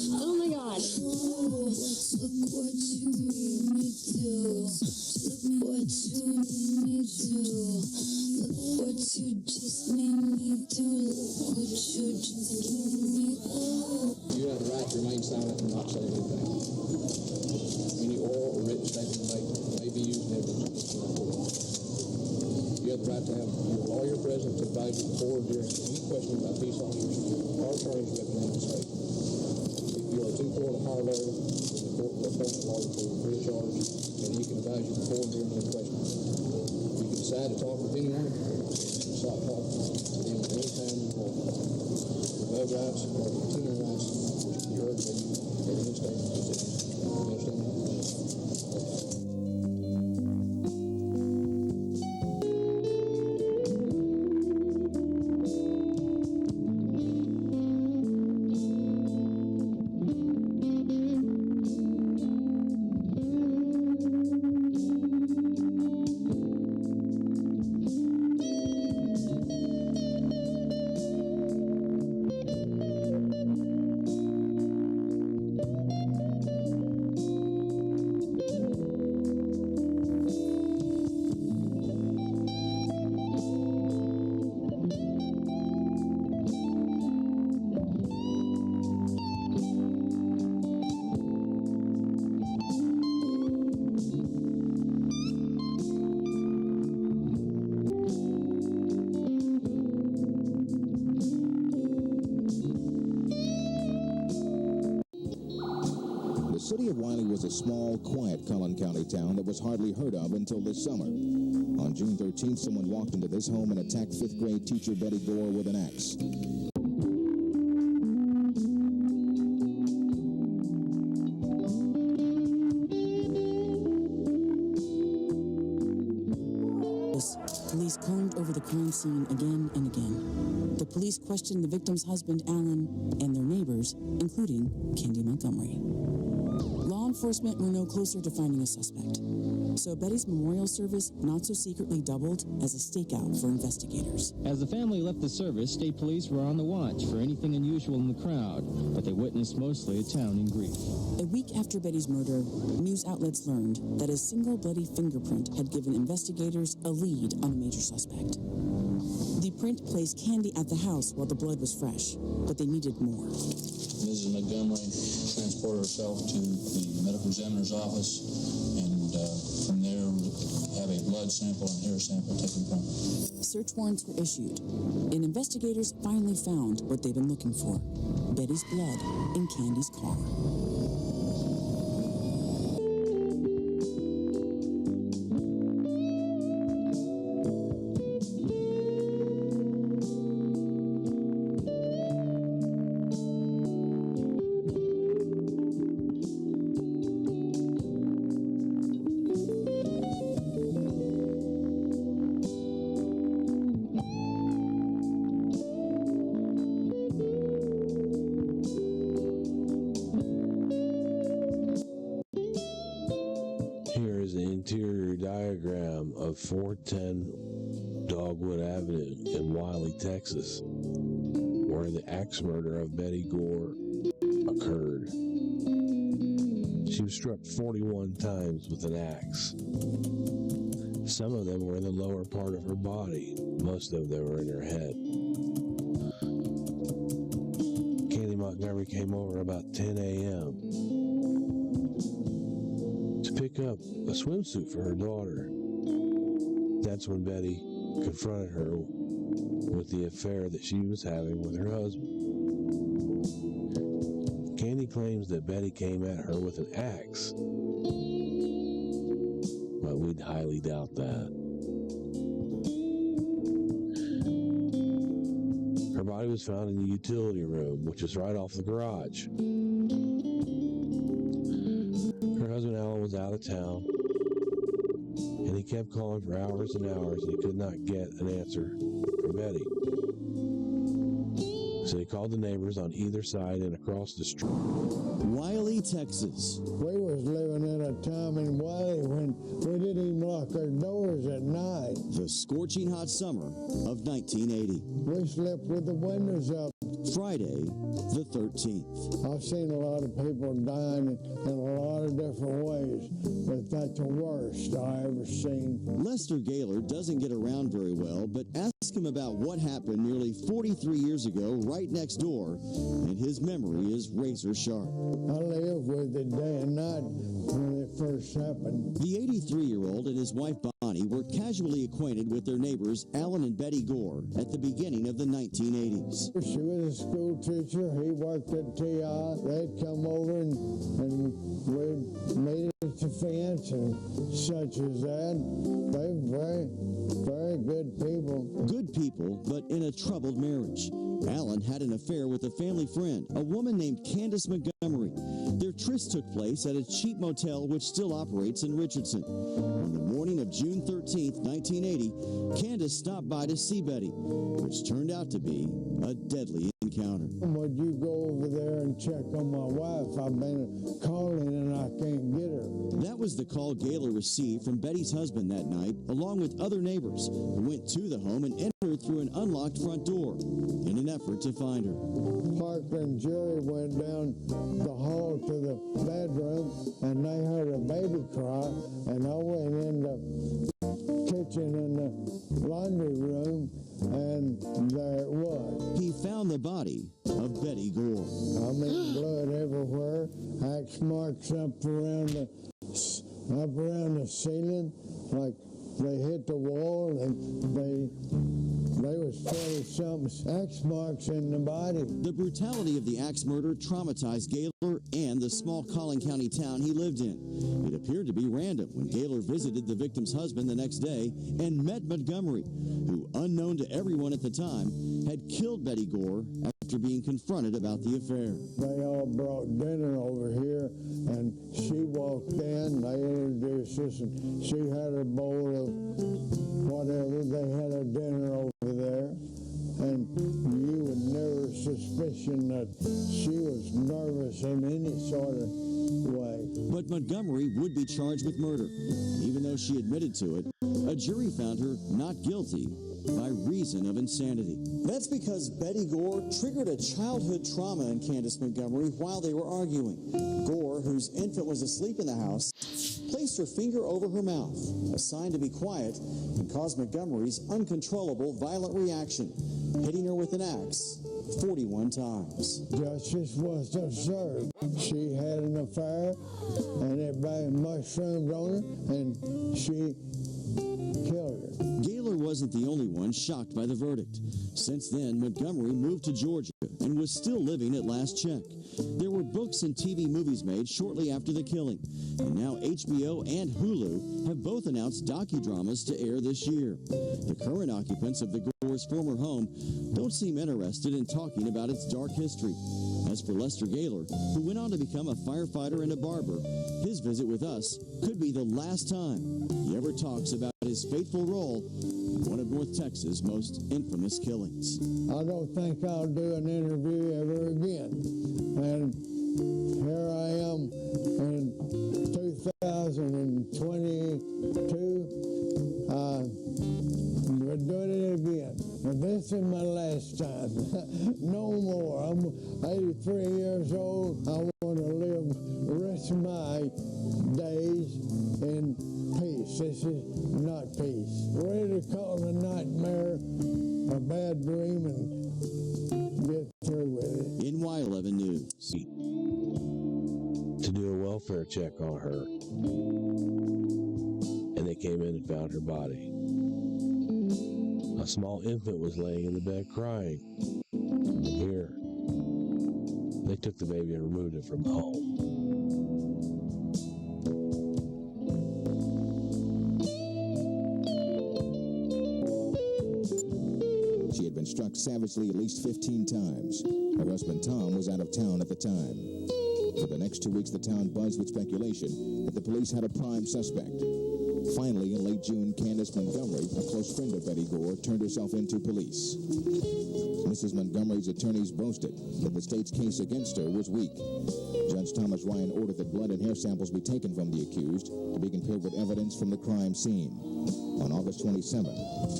Oh my God. Look what you made me do. Look what you made me do. Look what you just made me do. Look what you just made me do. You have the right to remain silent and not say anything. Any oral or written statement may be used in evidence. You have the right to have your lawyer present to advise you before or during any questions by peace officers or attorneys representing the state. If you are too poor to hire a lawyer, then the court will appoint a lawyer for you free of charge, and he can advise you before and during any questions. You can decide to talk with anyone, stop talking to them at any time you want. The above rights are the continuing rights which can be heard when you at any state proceeding. You understand that? The city of Wiley was a small, quiet Collin County town that was hardly heard of until this summer. On June 13th, someone walked into this home and attacked 5th grade teacher Betty Gore with an axe. Police combed over the crime scene again and again. The police questioned the victim's husband, Alan, and their neighbors, including Candy Montgomery. Law enforcement were no closer to finding a suspect, so Betty's memorial service not so secretly doubled as a stakeout for investigators. As the family left the service, state police were on the watch for anything unusual in the crowd, but they witnessed mostly a town in grief. A week after Betty's murder, news outlets learned that a single bloody fingerprint had given investigators a lead on a major suspect. The print placed Candy at the house while the blood was fresh, but they needed more. Mrs. Montgomery transported herself to the medical examiner's office, and from there have a blood sample and hair sample taken from her. Search warrants were issued, and investigators finally found what they've been looking for: Betty's blood in Candy's car. diagram of 410 Dogwood Avenue in Wiley, Texas, where the axe murder of Betty Gore occurred. She was struck 41 times with an axe. Some of them were in the lower part of her body. Most of them were in her head. Candy Montgomery came over about 10 a.m. to pick up a swimsuit for her daughter. That's when Betty confronted her with the affair that she was having with her husband. Candy claims that Betty came at her with an axe, but we'd highly doubt that. Her body was found in the utility room, which is right off the garage. Her husband Alan was out of town, and he kept calling for hours and hours, and he could not get an answer from Betty. So he called the neighbors on either side and across the street. Wiley, Texas. We was living in a time in Wiley when we didn't even lock our doors at night. The scorching hot summer of 1980. We slept with the windows up. Friday, the 13th. I've seen a lot of people dying in a lot of different ways, but that's the worst I ever seen. Lester Gaylor doesn't get around very well, but ask him about what happened nearly 43 years ago right next door, and his memory is razor sharp. I lived with it day and night when it first happened. The 83-year-old and his wife Bonnie were casually acquainted with their neighbors Alan and Betty Gore at the beginning of the 1980s. She was a school teacher. He worked at TI. They'd come over and we'd meet at the fence and such as that. They were very, very good people. Good people, but in a troubled marriage. Alan had an affair with a family friend, a woman named Candace Montgomery. Their tryst took place at a cheap motel which still operates in Richardson. On the morning of June 13th, 1980, Candace stopped by to see Betty, which turned out to be a deadly encounter. Would you go over there and check on my wife? I've been calling and I can't get her. That was the call Gaylor received from Betty's husband that night, along with other neighbors who went to the home and entered through an unlocked front door in an effort to find her. Parker and Jerry went down the hall to the bedroom and they heard a baby cry, and I went in the kitchen and the laundry room, and there it was. He found the body of Betty Gore. I mean, blood everywhere, axe marks up around the ceiling, like they hit the wall, and they was 40-something axe marks in the body. The brutality of the axe murder traumatized Gaylor and the small Collin County town he lived in. It appeared to be random when Gaylor visited the victim's husband the next day and met Montgomery, who, unknown to everyone at the time, had killed Betty Gore after being confronted about the affair. They all brought dinner over here, and she walked in, they introduced us, and she had a bowl of whatever. They had a dinner over there, and you would never suspicion that she was nervous in any sort of way. But Montgomery would be charged with murder. Even though she admitted to it, a jury found her not guilty by reason of insanity. That's because Betty Gore triggered a childhood trauma in Candace Montgomery while they were arguing. Gore, whose infant was asleep in the house, placed her finger over her mouth, a sign to be quiet, and caused Montgomery's uncontrollable violent reaction, hitting her with an axe 41 times. Justice was observed. She had an affair, and it mushroomed on her, and she killed her. Gaylor wasn't the only one shocked by the verdict. Since then, Montgomery moved to Georgia and was still living at last check. There were books and TV movies made shortly after the killing, and now HBO and Hulu have both announced docudramas to air this year. The current occupants of the Gore's former home don't seem interested in talking about its dark history. As for Lester Gaylor, who went on to become a firefighter and a barber, his visit with us could be the last time he ever talks about his fateful role in one of North Texas' most infamous killings. I don't think I'll do an interview ever again. And here I am in 2022, this is my last time. No more. I'm 83 years old. I want to live the rest of my days in peace. This is not peace. Ready to call it a nightmare, a bad dream, and get through with it. In Y11 News. To do a welfare check on her. And they came in and found her body. A small infant was laying in the bed crying. And here, they took the baby and removed it from the home. She had been struck savagely at least 15 times. Her husband, Tom, was out of town at the time. For the next 2 weeks, the town buzzed with speculation that the police had a prime suspect. Finally, in late June, Candace Montgomery, a close friend of Betty Gore, turned herself into police. Mrs. Montgomery's attorneys boasted that the state's case against her was weak. Judge Thomas Ryan ordered that blood and hair samples be taken from the accused to be compared with evidence from the crime scene. On August 27th,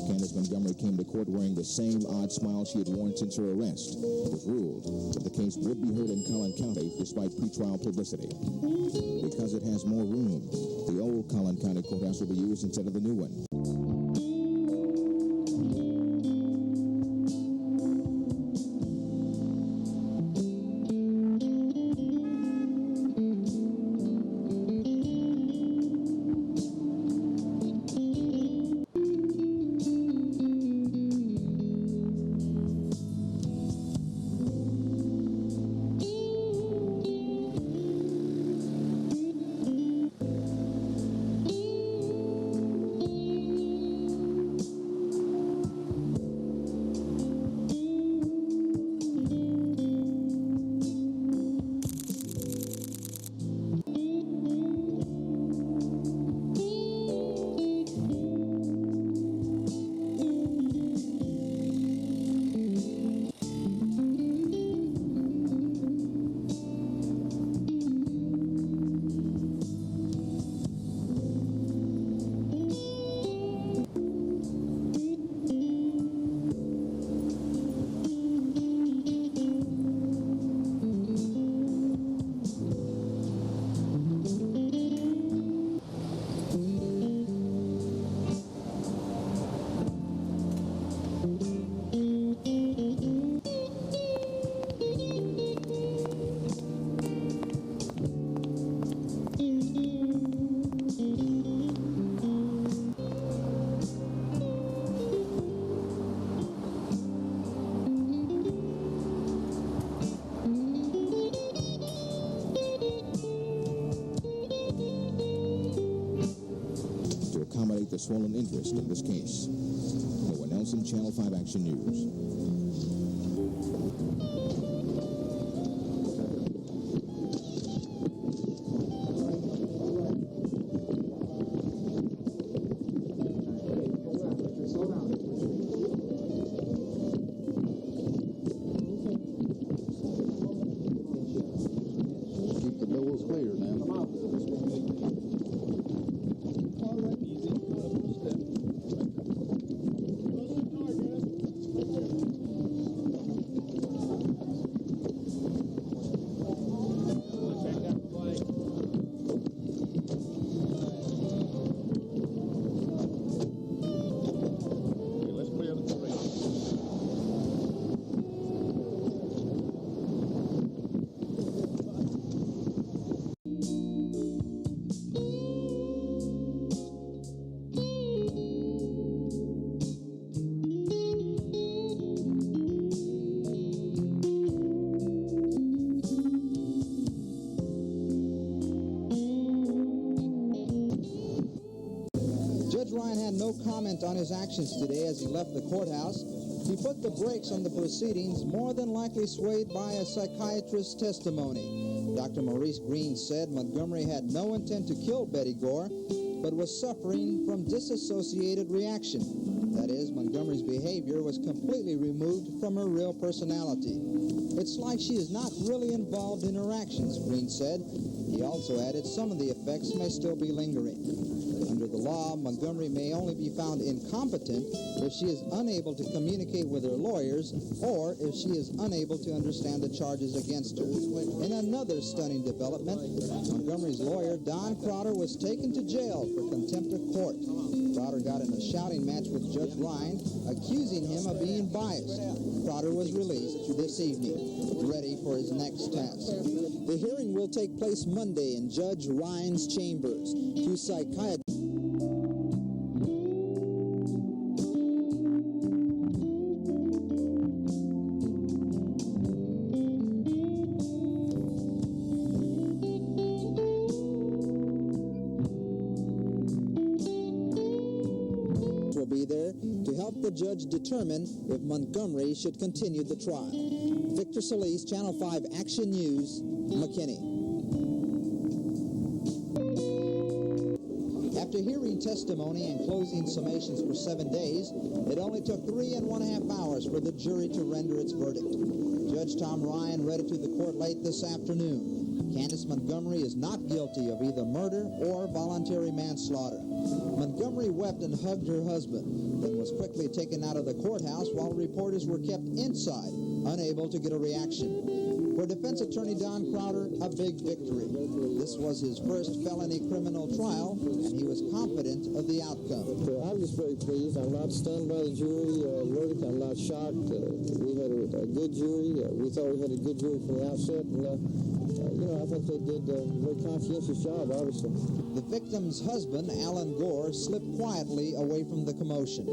Candace Montgomery came to court wearing the same odd smile she had worn since her arrest. It was ruled that the case would be heard in Collin County despite pretrial publicity. Because it has more room, the old Collin County courthouse will be used instead of the new one. The swollen interest in this case. Noah Nelson, Channel 5 Action News. Keep the bills clear now. Ryan had no comment on his actions today as he left the courthouse. He put the brakes on the proceedings, more than likely swayed by a psychiatrist's testimony. Dr. Maurice Green said Montgomery had no intent to kill Betty Gore, but was suffering from disassociated reaction. That is, Montgomery's behavior was completely removed from her real personality. It's like she is not really involved in her actions, Green said. He also added some of the effects may still be lingering. Under Under the law, Montgomery may only be found incompetent if she is unable to communicate with her lawyers or if she is unable to understand the charges against her. In another stunning development, Montgomery's lawyer, Don Crowder, was taken to jail for contempt of court. Crowder got in a shouting match with Judge Ryan, accusing him of being biased. Crowder was released this evening, ready for his next task. The hearing will take place Monday in Judge Ryan's chambers. Two psychiatrists will be there to help the judge determine if Montgomery should continue the trial. Victor Solis, Channel 5 Action News, McKinney. After hearing testimony and closing summations for 7 days, it only took 3.5 hours for the jury to render its verdict. Judge Tom Ryan read it to the court late this afternoon. Candace Montgomery is not guilty of either murder or voluntary manslaughter. Montgomery wept and hugged her husband, then was quickly taken out of the courthouse while reporters were kept inside, unable to get a reaction. For defense attorney Don Crowder, a big victory. This was his first felony criminal trial, and he was confident of the outcome. I'm just very pleased. I'm not stunned by the jury verdict. I'm not shocked. We had a good jury. We thought we had a good jury from the outset, and I think they did a very conscientious job, obviously. The victim's husband, Alan Gore, slipped quietly away from the commotion.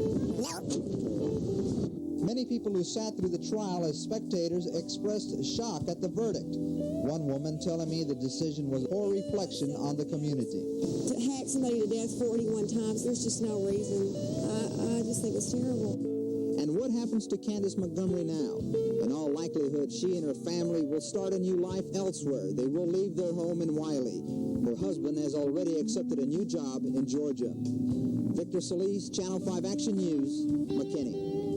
Many people who sat through the trial as spectators expressed shock at the verdict. One woman telling me the decision was a poor reflection on the community. To hack somebody to death 41 times, there's just no reason. I just think it's terrible. And what happens to Candace Montgomery now? In all likelihood, she and her family will start a new life elsewhere. They will leave their home in Wiley. Her husband has already accepted a new job in Georgia. Victor Solis, Channel 5 Action News, McKinney.